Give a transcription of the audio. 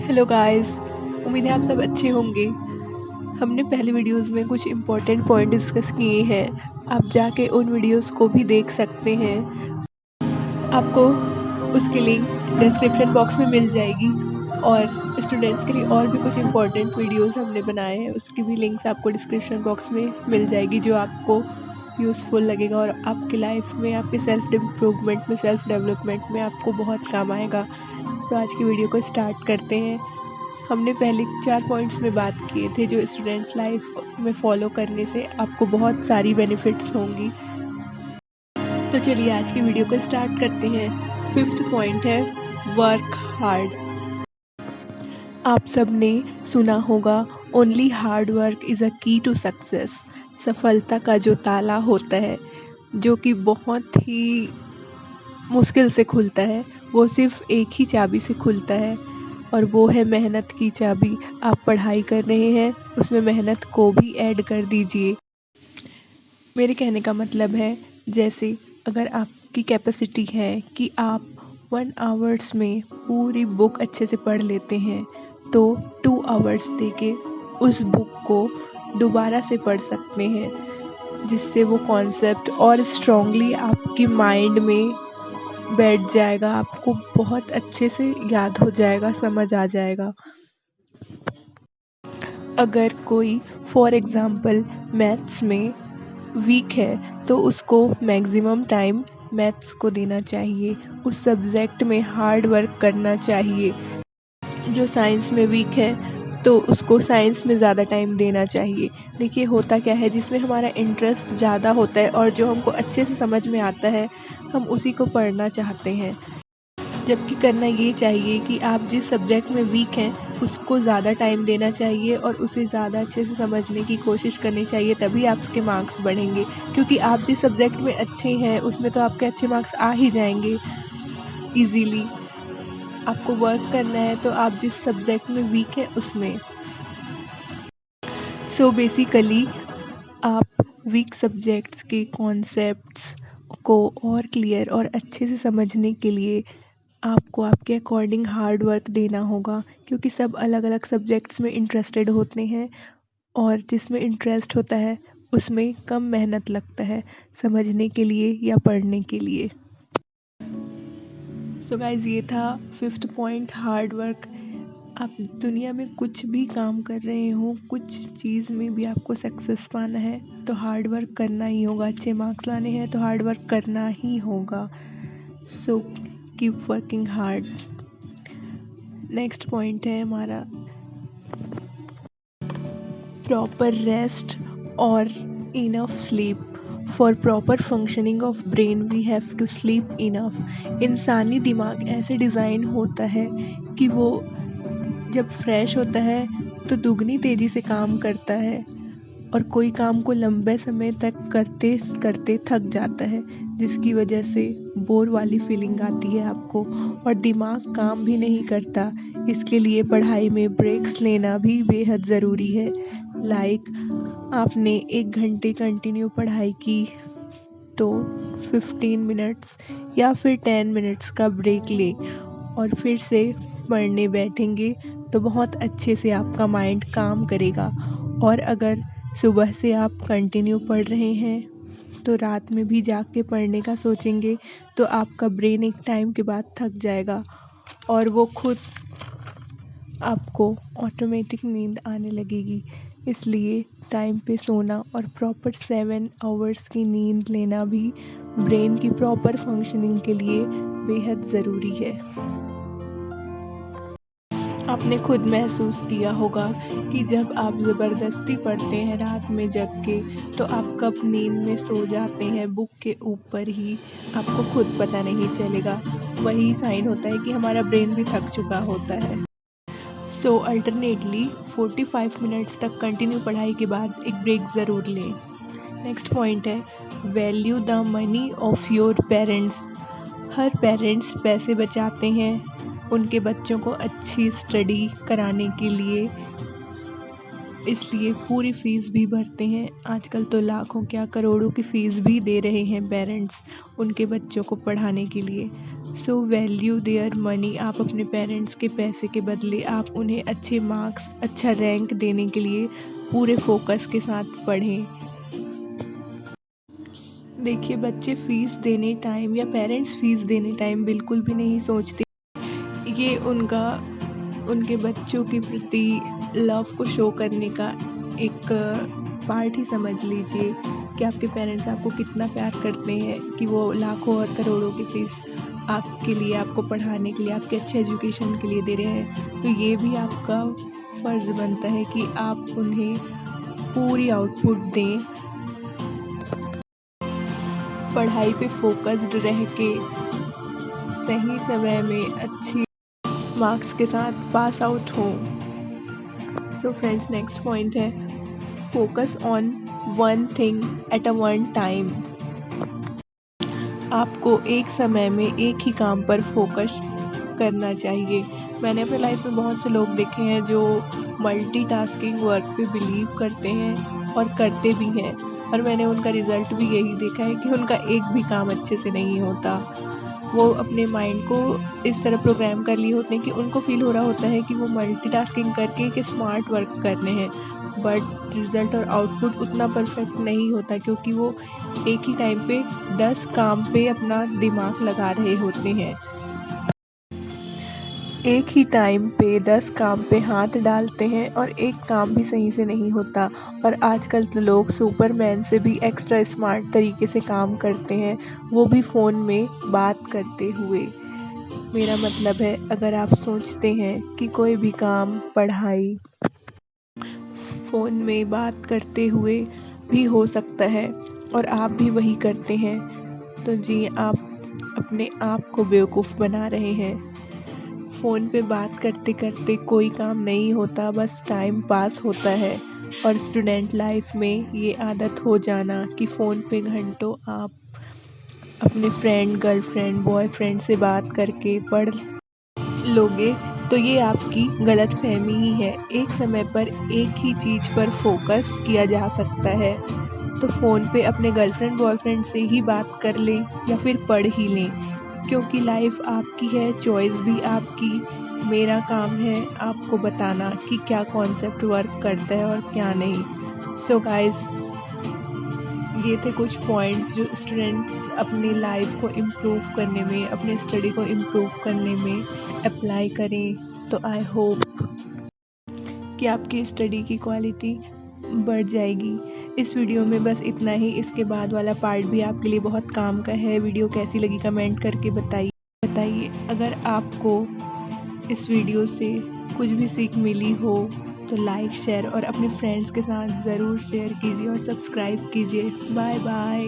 Hello guys, उम्मीद है आप सब अच्छे होंगे। हमने पहले वीडियोस में कुछ इम्पोर्टेंट पॉइंट डिस्कस किए हैं। आप जाके उन वीडियोस को भी देख सकते हैं। आपको उसकी लिंक डिस्क्रिप्शन बॉक्स में मिल जाएगी और स्टूडेंट्स के लिए और भी कुछ इम्पोर्टेंट वीडियोस हमने बनाए हैं, उसकी भी लिंक्स आपको डिस्क्रिप्शन बॉक्स में मिल जाएगी, जो आपको यूज़फुल लगेगा और आपकी लाइफ में, आपके सेल्फ इम्प्रूवमेंट में, सेल्फ डेवलपमेंट में आपको बहुत काम आएगा। सो आज की वीडियो को स्टार्ट करते हैं। हमने पहले 4 पॉइंट्स में बात किए थे जो स्टूडेंट्स लाइफ में फॉलो करने से आपको बहुत सारी बेनिफिट्स होंगी। तो चलिए आज की वीडियो को स्टार्ट करते हैं। 5th पॉइंट है वर्क हार्ड। आप सब ने सुना होगा only hard work is a की टू सक्सेस। सफलता का जो ताला होता है, जो कि बहुत ही मुश्किल से खुलता है, वो सिर्फ एक ही चाबी से खुलता है और वो है मेहनत की चाबी। आप पढ़ाई कर रहे हैं, उसमें मेहनत को भी ऐड कर दीजिए। मेरे कहने का मतलब है, जैसे अगर आपकी कैपेसिटी है कि आप 1 आवर्स में पूरी बुक अच्छे से पढ़ लेते हैं, तो 2 आवर्स देके उस बुक को दोबारा से पढ़ सकते हैं, जिससे वो कॉन्सेप्ट और स्ट्रॉन्गली आपकी माइंड में बैठ जाएगा, आपको बहुत अच्छे से याद हो जाएगा, समझ आ जाएगा। अगर कोई फॉर एग्ज़ाम्पल मैथ्स में वीक है, तो उसको मैक्सिमम टाइम मैथ्स को देना चाहिए, उस सब्जेक्ट में हार्ड वर्क करना चाहिए। जो साइंस में वीक है, तो उसको साइंस में ज़्यादा टाइम देना चाहिए। देखिए होता क्या है, जिसमें हमारा इंटरेस्ट ज़्यादा होता है और जो हमको अच्छे से समझ में आता है, हम उसी को पढ़ना चाहते हैं। जबकि करना ये चाहिए कि आप जिस सब्जेक्ट में वीक हैं, उसको ज़्यादा टाइम देना चाहिए और उसे ज़्यादा अच्छे से समझने की कोशिश करनी चाहिए, तभी आपके मार्क्स बढ़ेंगे। क्योंकि आप जिस सब्जेक्ट में अच्छे हैं, उसमें तो आपके अच्छे मार्क्स आ ही जाएंगे ईज़िली। आपको वर्क करना है तो आप जिस सब्जेक्ट में वीक हैं उसमें। सो बेसिकली आप वीक सब्जेक्ट्स के कॉन्सेप्ट्स को और क्लियर और अच्छे से समझने के लिए आपको आपके अकॉर्डिंग हार्ड वर्क देना होगा, क्योंकि सब अलग अलग सब्जेक्ट्स में इंटरेस्टेड होते हैं और जिसमें इंटरेस्ट होता है उसमें कम मेहनत लगता है समझने के लिए या पढ़ने के लिए। सो गाइज, ये था 5th पॉइंट, हार्ड वर्क। आप दुनिया में कुछ भी काम कर रहे हो, कुछ चीज़ में भी आपको सक्सेस पाना है तो हार्ड वर्क करना ही होगा। अच्छे मार्क्स लाने हैं तो हार्ड वर्क करना ही होगा। So keep working hard. Next point है हमारा प्रॉपर रेस्ट और enough sleep. For proper functioning of brain we have to sleep enough. इंसानी दिमाग ऐसे डिज़ाइन होता है कि वो जब फ्रेश होता है तो दुगनी तेज़ी से काम करता है और कोई काम को लंबे समय तक करते करते थक जाता है, जिसकी वजह से बोर वाली फीलिंग आती है आपको और दिमाग काम भी नहीं करता। इसके लिए पढ़ाई में ब्रेक्स लेना भी बेहद ज़रूरी है। आपने 1 घंटे कंटिन्यू पढ़ाई की तो 15 मिनट्स या फिर 10 मिनट्स का ब्रेक लें और फिर से पढ़ने बैठेंगे तो बहुत अच्छे से आपका माइंड काम करेगा। और अगर सुबह से आप कंटिन्यू पढ़ रहे हैं तो रात में भी जाग के पढ़ने का सोचेंगे तो आपका ब्रेन एक टाइम के बाद थक जाएगा और वो खुद आपको ऑटोमेटिक नींद आने लगेगी। इसलिए टाइम पे सोना और प्रॉपर 7 आवर्स की नींद लेना भी ब्रेन की प्रॉपर फंक्शनिंग के लिए बेहद ज़रूरी है। आपने खुद महसूस किया होगा कि जब आप ज़बरदस्ती पढ़ते हैं रात में जग के, तो आप कब नींद में सो जाते हैं बुक के ऊपर ही, आपको खुद पता नहीं चलेगा। वही साइन होता है कि हमारा ब्रेन भी थक चुका होता है। सो अल्टरनेटली 45 मिनट्स तक कंटिन्यू पढ़ाई के बाद एक ब्रेक ज़रूर लें। नेक्स्ट पॉइंट है value the money of your parents. Her parents पैसे बचाते हैं उनके बच्चों को अच्छी स्टडी कराने के लिए, इसलिए पूरी फ़ीस भी भरते हैं। आजकल तो लाखों क्या करोड़ों की फ़ीस भी दे रहे हैं पेरेंट्स उनके बच्चों को पढ़ाने के लिए। So value their money. आप अपने पेरेंट्स के पैसे के बदले आप उन्हें अच्छे मार्क्स, अच्छा रैंक देने के लिए पूरे फोकस के साथ पढ़ें। देखिए, बच्चे फ़ीस देने टाइम या पेरेंट्स फ़ीस देने टाइम बिल्कुल भी नहीं सोचते। ये उनके बच्चों के प्रति लव को शो करने का एक पार्ट ही समझ लीजिए कि आपके पेरेंट्स आपको कितना प्यार करते हैं कि वो लाखों और करोड़ों की फ़ीस आपके लिए, आपको पढ़ाने के लिए, आपके अच्छे एजुकेशन के लिए दे रहे हैं। तो ये भी आपका फ़र्ज़ बनता है कि आप उन्हें पूरी आउटपुट दें, पढ़ाई पे फोकस्ड रह के सही समय में अच्छी मार्क्स के साथ पास आउट हों। सो फ्रेंड्स, नेक्स्ट पॉइंट है focus on one thing at a one time. आपको एक समय में एक ही काम पर फोकस करना चाहिए। मैंने अपने लाइफ में बहुत से लोग देखे हैं जो मल्टीटास्किंग वर्क पे बिलीव करते हैं और करते भी हैं, और मैंने उनका रिज़ल्ट भी यही देखा है कि उनका एक भी काम अच्छे से नहीं होता। वो अपने माइंड को इस तरह प्रोग्राम कर लिए होते हैं कि उनको फील हो रहा होता है कि वो मल्टीटास्किंग करके एक स्मार्ट वर्क करने हैं, बट रिज़ल्ट और आउटपुट उतना परफेक्ट नहीं होता क्योंकि वो एक ही टाइम पे 10 काम पे अपना दिमाग लगा रहे होते हैं। एक ही टाइम पे 10 काम पे हाथ डालते हैं और एक काम भी सही से नहीं होता। और आजकल तो लोग सुपरमैन से भी एक्स्ट्रा स्मार्ट तरीके से काम करते हैं, वो भी फ़ोन में बात करते हुए। मेरा मतलब है, अगर आप सोचते हैं कि कोई भी काम, पढ़ाई फ़ोन में बात करते हुए भी हो सकता है और आप भी वही करते हैं, तो जी आप अपने आप को बेवकूफ़ बना रहे हैं। फ़ोन पे बात करते करते कोई काम नहीं होता, बस टाइम पास होता है। और स्टूडेंट लाइफ में ये आदत हो जाना कि फ़ोन पे घंटों आप अपने फ्रेंड, गर्लफ्रेंड, बॉयफ्रेंड से बात करके पढ़ लोगे, तो ये आपकी गलतफ़हमी ही है। एक समय पर एक ही चीज़ पर फोकस किया जा सकता है, तो फ़ोन पे अपने गर्लफ्रेंड, बॉयफ्रेंड से ही बात कर लें या फिर पढ़ ही लें, क्योंकि लाइफ आपकी है, चॉइस भी आपकी। मेरा काम है आपको बताना कि क्या कॉन्सेप्ट वर्क करता है और क्या नहीं। सो गाइस, ये थे कुछ पॉइंट्स जो स्टूडेंट्स अपनी लाइफ को इम्प्रूव करने में, अपने स्टडी को इम्प्रूव करने में अप्लाई करें। तो आई होप कि आपकी स्टडी की क्वालिटी बढ़ जाएगी। इस वीडियो में बस इतना ही। इसके बाद वाला पार्ट भी आपके लिए बहुत काम का है। वीडियो कैसी लगी कमेंट करके बताइए। अगर आपको इस वीडियो से कुछ भी सीख मिली हो तो लाइक, शेयर और अपने फ्रेंड्स के साथ ज़रूर शेयर कीजिए और सब्सक्राइब कीजिए। Bye bye.